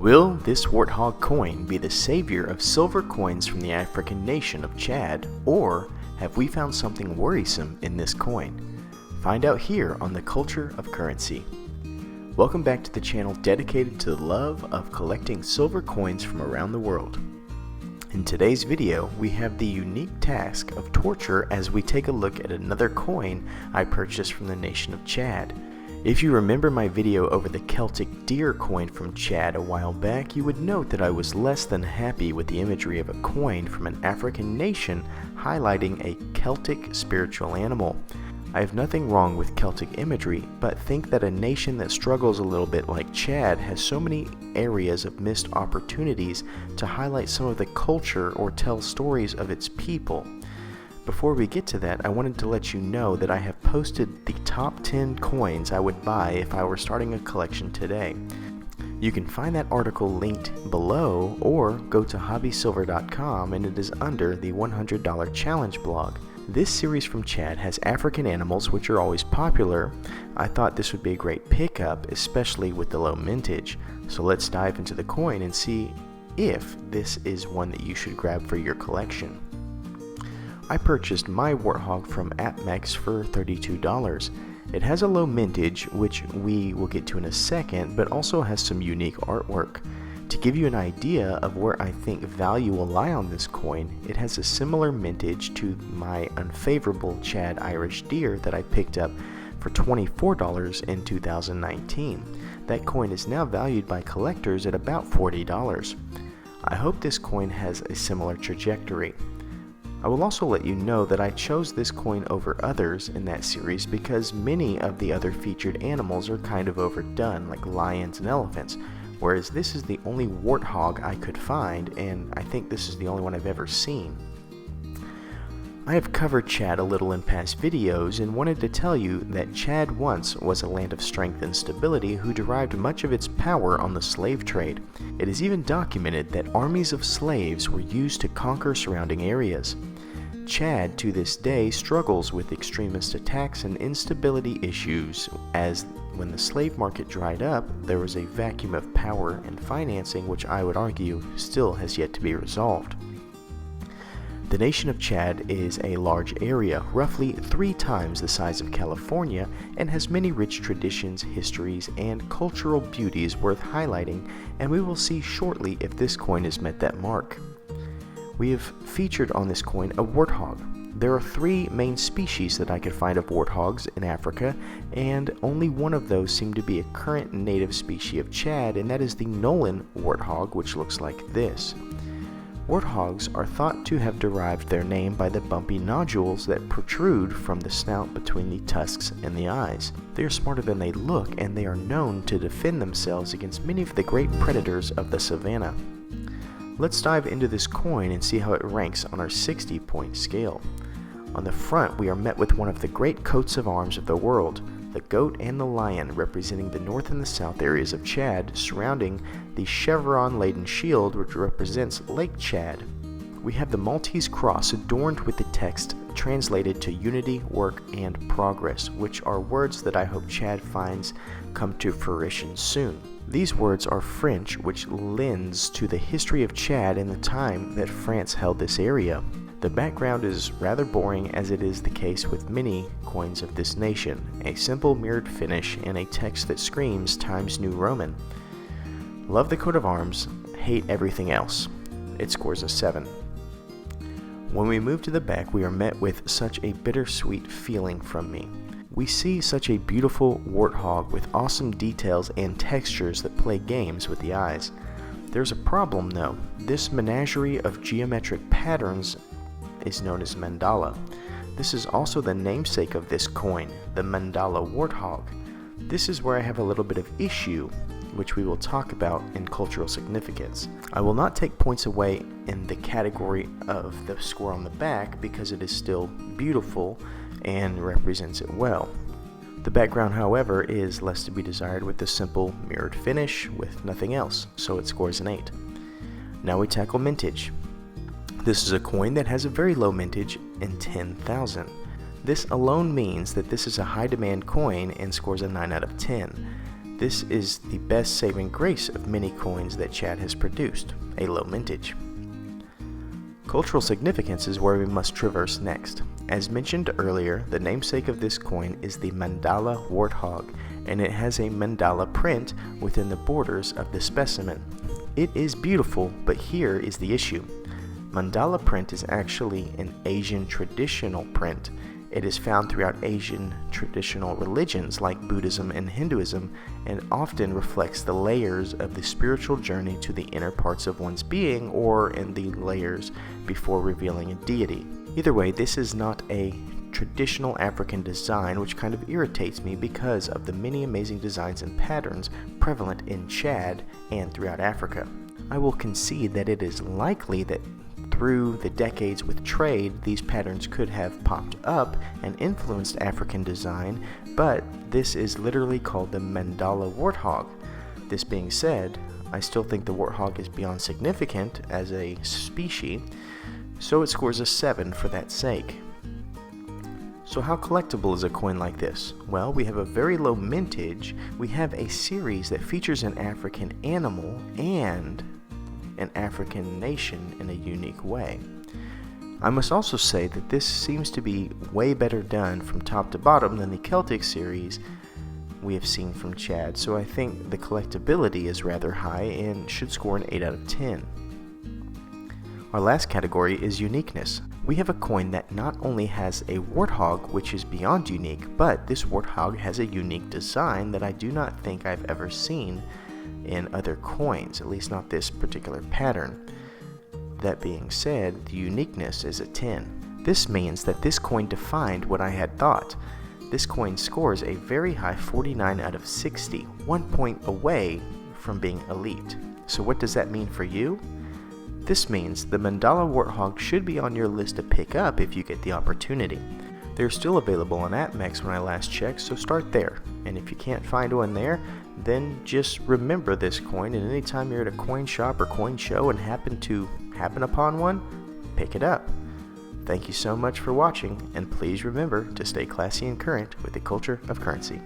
Will this Warthog coin be the savior of silver coins from the African nation of Chad, or have we found something worrisome in this coin? Find out here on the Culture of Currency. Welcome back to the channel dedicated to the love of collecting silver coins from around the world. In today's video, we have the unique task of torture as we take a look at another coin I purchased from the nation of Chad. If you remember my video over the Celtic deer coin from Chad a while back, you would note that I was less than happy with the imagery of a coin from an African nation highlighting a Celtic spiritual animal. I have nothing wrong with Celtic imagery, but think that a nation that struggles a little bit like Chad has so many areas of missed opportunities to highlight some of the culture or tell stories of its people. Before we get to that, I wanted to let you know that I have posted the top 10 coins I would buy if I were starting a collection today. You can find that article linked below or go to hobbysilver.com and it is under the $100 challenge blog. This series from Chad has African animals which are always popular. I thought this would be a great pickup, especially with the low mintage. So let's dive into the coin and see if this is one that you should grab for your collection. I purchased my Warthog from Apmex for $32. It has a low mintage, which we will get to in a second, but also has some unique artwork. To give you an idea of where I think value will lie on this coin, it has a similar mintage to my unfavorable Chad Irish deer that I picked up for $24 in 2019. That coin is now valued by collectors at about $40. I hope this coin has a similar trajectory. I will also let you know that I chose this coin over others in that series because many of the other featured animals are kind of overdone, like lions and elephants, whereas this is the only warthog I could find, and I think this is the only one I've ever seen. I have covered Chad a little in past videos and wanted to tell you that Chad once was a land of strength and stability who derived much of its power on the slave trade. It is even documented that armies of slaves were used to conquer surrounding areas. Chad to this day struggles with extremist attacks and instability issues, as when the slave market dried up, there was a vacuum of power and financing which I would argue still has yet to be resolved. The nation of Chad is a large area, roughly 3 times the size of California, and has many rich traditions, histories, and cultural beauties worth highlighting, and we will see shortly if this coin has met that mark. We have featured on this coin a warthog. There are 3 main species that I could find of warthogs in Africa, and only one of those seemed to be a current native species of Chad, and that is the Nolan warthog, which looks like this. Warthogs are thought to have derived their name by the bumpy nodules that protrude from the snout between the tusks and the eyes. They are smarter than they look, and they are known to defend themselves against many of the great predators of the savanna. Let's dive into this coin and see how it ranks on our 60-point scale. On the front, we are met with one of the great coats of arms of the world, the goat and the lion, representing the north and the south areas of Chad, surrounding the chevron-laden shield which represents Lake Chad. We have the Maltese cross adorned with the text translated to unity, work, and progress, which are words that I hope Chad finds come to fruition soon. These words are French, which lends to the history of Chad and the time that France held this area. The background is rather boring, as it is the case with many coins of this nation, a simple mirrored finish and a text that screams Times New Roman. Love the coat of arms, hate everything else. It scores a 7. When we move to the back, we are met with such a bittersweet feeling from me. We see such a beautiful warthog with awesome details and textures that play games with the eyes. There's a problem though. This menagerie of geometric patterns is known as mandala. This is also the namesake of this coin, the Mandala Warthog. This is where I have a little bit of issue, which we will talk about in cultural significance. I will not take points away in the category of the score on the back because it is still beautiful and represents it well. The background, however, is less to be desired with the simple mirrored finish with nothing else, so it scores an 8. Now we tackle mintage. This is a coin that has a very low mintage in 10,000. This alone means that this is a high demand coin and scores a 9 out of 10. This is the best saving grace of many coins that Chad has produced, a low mintage. Cultural significance is where we must traverse next. As mentioned earlier, the namesake of this coin is the Mandala Warthog, and it has a mandala print within the borders of the specimen. It is beautiful, but here is the issue. Mandala print is actually an Asian traditional print. It is found throughout Asian traditional religions like Buddhism and Hinduism, and often reflects the layers of the spiritual journey to the inner parts of one's being, or in the layers before revealing a deity. Either way, this is not a traditional African design, which kind of irritates me because of the many amazing designs and patterns prevalent in Chad and throughout Africa. I will concede that it is likely that through the decades with trade, these patterns could have popped up and influenced African design, but this is literally called the Mandala Warthog. This being said, I still think the warthog is beyond significant as a species, so it scores a 7 for that sake. So how collectible is a coin like this? Well, we have a very low mintage, we have a series that features an African animal and an African nation in a unique way. I must also say that this seems to be way better done from top to bottom than the Celtic series we have seen from Chad, so I think the collectability is rather high and should score an 8 out of 10. Our last category is uniqueness. We have a coin that not only has a warthog, which is beyond unique, but this warthog has a unique design that I do not think I've ever seen in other coins, at least not this particular pattern. That being said, the uniqueness is a 10. This means that this coin defined what I had thought. This coin scores a very high 49 out of 60, 1 point away from being elite. So what does that mean for you? This means the Mandala Warthog should be on your list to pick up if you get the opportunity. They're still available on Apmex when I last checked, so start there. And if you can't find one there, then just remember this coin, and anytime you're at a coin shop or coin show and happen upon one, pick it up. Thank you so much for watching, and please remember to stay classy and current with the culture of currency.